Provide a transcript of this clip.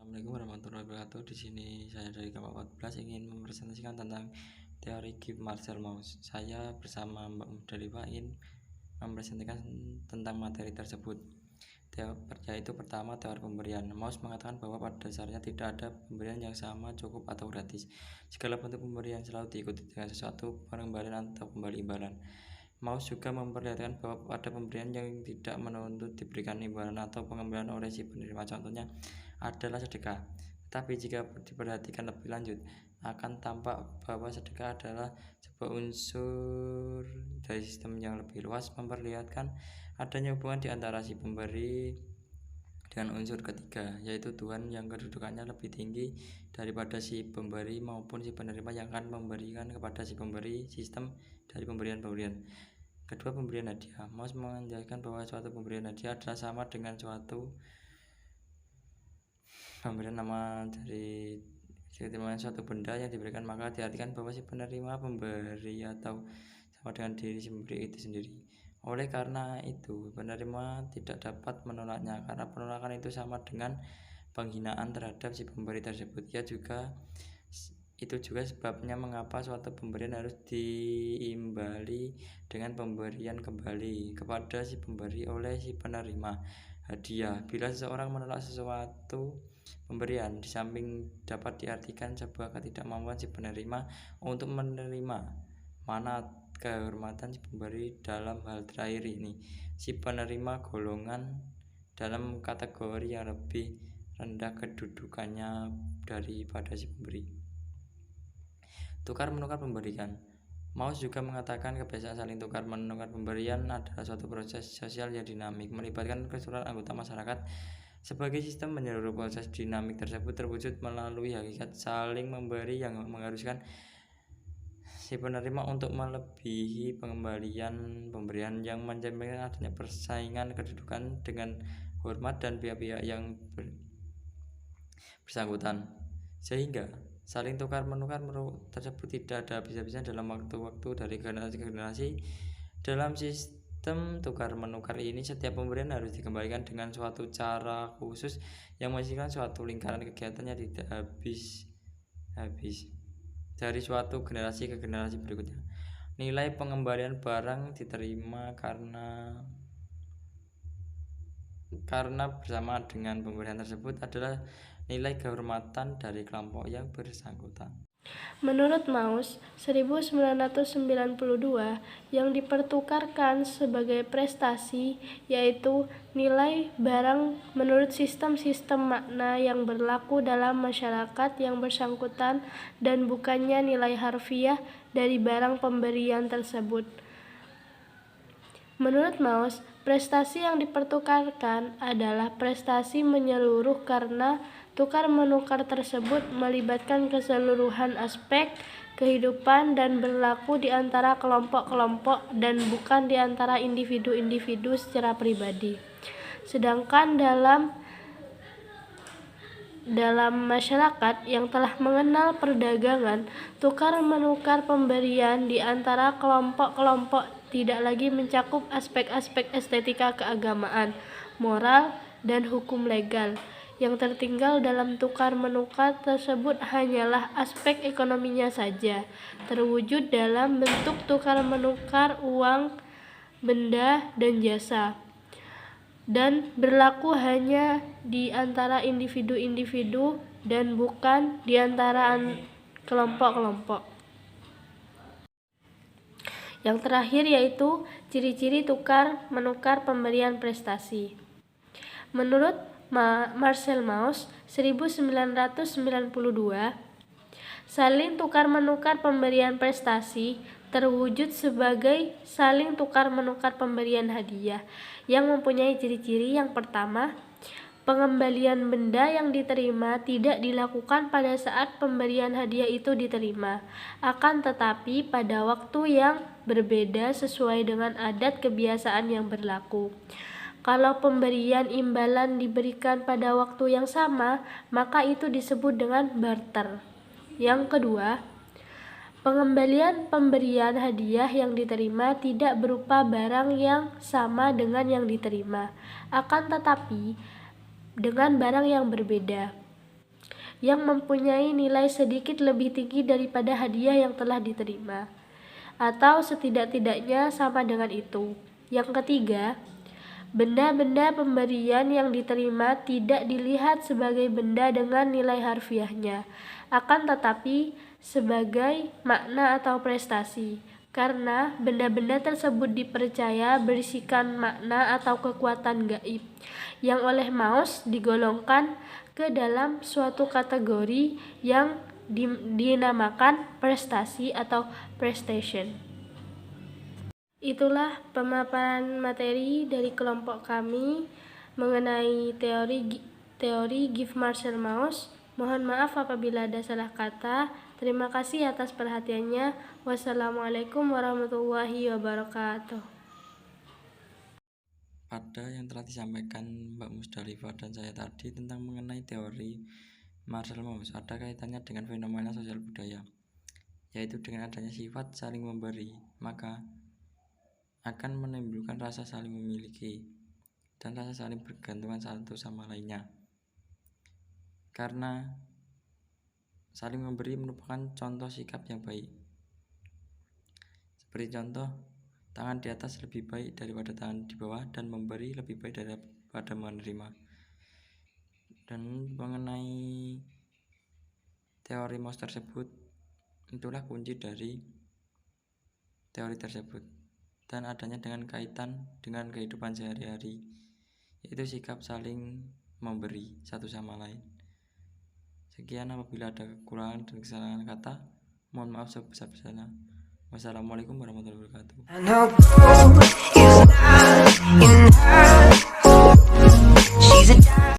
Assalamualaikum warahmatullahi wabarakatuh. Di sini saya dari kelompok 14 ingin mempresentasikan tentang teori Gibbs Marshall Mauss. Saya bersama Mbak Mudali ingin mempresentasikan tentang materi tersebut. Yaitu pertama, teori pemberian. Mauss mengatakan bahwa pada dasarnya tidak ada pemberian yang sama, cukup, atau gratis. Segala bentuk pemberian selalu diikuti dengan sesuatu pengembalian atau kembali imbalan. Mauss juga memperlihatkan bahwa pada pemberian yang tidak menuntut diberikan imbalan atau pengembalian oleh si penerima, contohnya adalah sedekah. Tetapi jika diperhatikan lebih lanjut, akan tampak bahwa sedekah adalah sebuah unsur dari sistem yang lebih luas, memperlihatkan adanya hubungan di antara si pemberi dengan unsur ketiga, yaitu Tuhan yang kedudukannya lebih tinggi daripada si pemberi maupun si penerima yang akan memberikan kepada si pemberi, sistem dari pemberian-pemberian. Kedua, pemberian hadiah. Mauss menjelaskan bahwa suatu pemberian hadiah adalah sama dengan suatu pemberian nama dari suatu benda yang diberikan, maka diartikan bahwa si penerima pemberi atau sama dengan diri si pemberi itu sendiri. Oleh karena itu, penerima tidak dapat menolaknya, karena penolakan itu sama dengan penghinaan terhadap si pemberi tersebut. Itu juga sebabnya mengapa suatu pemberian harus diimbali dengan pemberian kembali kepada si pemberi oleh si penerima hadiah. Bila seseorang menolak sesuatu pemberian, di samping dapat diartikan sebuah ketidakmampuan si penerima untuk menerima mana kehormatan si pemberi. Dalam hal terakhir ini, si penerima golongan dalam kategori yang lebih rendah kedudukannya daripada si pemberi. Tukar menukar pemberian. Mauss juga mengatakan kebiasaan saling tukar menukar pemberian adalah suatu proses sosial yang dinamik, melibatkan keseluruhan anggota masyarakat. Sebagai sistem menyeluruh, proses dinamik tersebut terwujud melalui hakikat saling memberi yang mengharuskan si penerima untuk melebihi pengembalian pemberian, yang menjamin adanya persaingan kedudukan dengan hormat dan pihak-pihak yang bersangkutan, sehingga saling tukar menukar tersebut tidak ada habis-habisnya dalam waktu-waktu dari generasi ke generasi. Dalam sistem tukar menukar ini, setiap pemberian harus dikembalikan dengan suatu cara khusus yang menghasilkan suatu lingkaran kegiatan yang tidak habis dari suatu generasi ke generasi berikutnya. Nilai pengembalian barang diterima karena bersamaan dengan pemberian tersebut adalah nilai kehormatan dari kelompok yang bersangkutan. Menurut Mauss, 1992 yang dipertukarkan sebagai prestasi yaitu nilai barang menurut sistem-sistem makna yang berlaku dalam masyarakat yang bersangkutan dan bukannya nilai harfiah dari barang pemberian tersebut. Menurut Mauss, prestasi yang dipertukarkan adalah prestasi menyeluruh karena tukar-menukar tersebut melibatkan keseluruhan aspek kehidupan dan berlaku di antara kelompok-kelompok dan bukan di antara individu-individu secara pribadi. Sedangkan dalam masyarakat yang telah mengenal perdagangan, tukar-menukar pemberian di antara kelompok-kelompok tidak lagi mencakup aspek-aspek estetika keagamaan, moral, dan hukum legal. Yang tertinggal dalam tukar-menukar tersebut hanyalah aspek ekonominya saja, terwujud dalam bentuk tukar-menukar uang, benda, dan jasa, dan berlaku hanya di antara individu-individu dan bukan di antara kelompok-kelompok. Yang terakhir yaitu ciri-ciri tukar-menukar pemberian prestasi. Menurut Marshall Mauss 1992, saling tukar-menukar pemberian prestasi terwujud sebagai saling tukar-menukar pemberian hadiah yang mempunyai ciri-ciri. Yang pertama, pengembalian benda yang diterima tidak dilakukan pada saat pemberian hadiah itu diterima, akan tetapi pada waktu yang berbeda sesuai dengan adat kebiasaan yang berlaku. Kalau pemberian imbalan diberikan pada waktu yang sama, maka itu disebut dengan barter. Yang kedua, pengembalian pemberian hadiah yang diterima tidak berupa barang yang sama dengan yang diterima, akan tetapi dengan barang yang berbeda. yang mempunyai nilai sedikit lebih tinggi daripada hadiah yang telah diterima, atau setidak-tidaknya sama dengan itu. Yang ketiga, benda-benda pemberian yang diterima tidak dilihat sebagai benda dengan nilai harfiahnya, akan tetapi sebagai makna atau prestasi, karena benda-benda tersebut dipercaya berisikan makna atau kekuatan gaib, yang oleh Mauss digolongkan ke dalam suatu kategori yang dinamakan prestasi atau prestation. Itulah pemaparan materi dari kelompok kami mengenai teori Gift Marcel Mauss. Mohon maaf apabila ada salah kata. Terima kasih atas perhatiannya. Wassalamualaikum warahmatullahi wabarakatuh. Pada yang telah disampaikan Mbak Musdalifah dan saya tadi tentang mengenai teori Marcel Mauss, ada kaitannya dengan fenomena sosial budaya, yaitu dengan adanya sifat saling memberi, maka akan menimbulkan rasa saling memiliki dan rasa saling bergantungan satu sama lainnya. Karena saling memberi merupakan contoh sikap yang baik. Seperti contoh, tangan di atas lebih baik daripada tangan di bawah, dan memberi lebih baik daripada menerima. Dan mengenai teori Mauss tersebut, itulah kunci dari teori tersebut, dan adanya dengan kaitan dengan kehidupan sehari-hari, yaitu sikap saling memberi satu sama lain. Sekian, apabila ada kekurangan dan kesalahan kata, mohon maaf sebesar-besarnya. Wassalamualaikum warahmatullahi wabarakatuh.